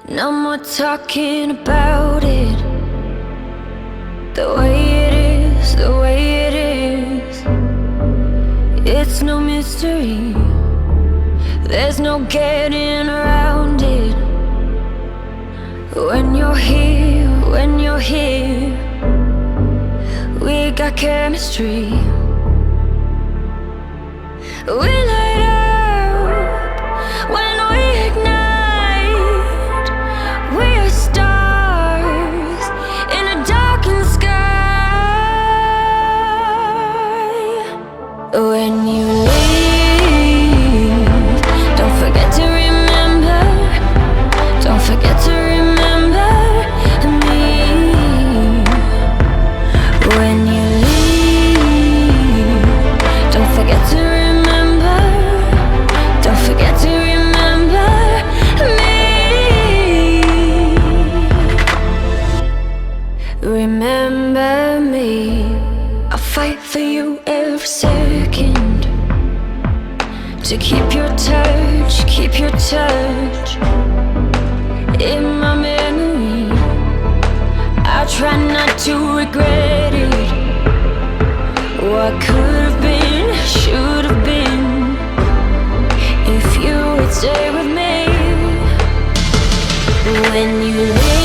No more talking about it. The way it is, the way it is. It's no mystery. There's no getting around it. When you're here, we got chemistry. We light up when we ignite. We are stars in a darkened sky. When you leave, don't forget to remember. Don't forget to remember me. When you leave, don't forget to remember. Don't forget to remember me. Remember me. I'll fight for you every second. To keep your touch, keep your touch in my memory. I try not to regret it. What could have been, should have been, if you would stay with me. When you leave,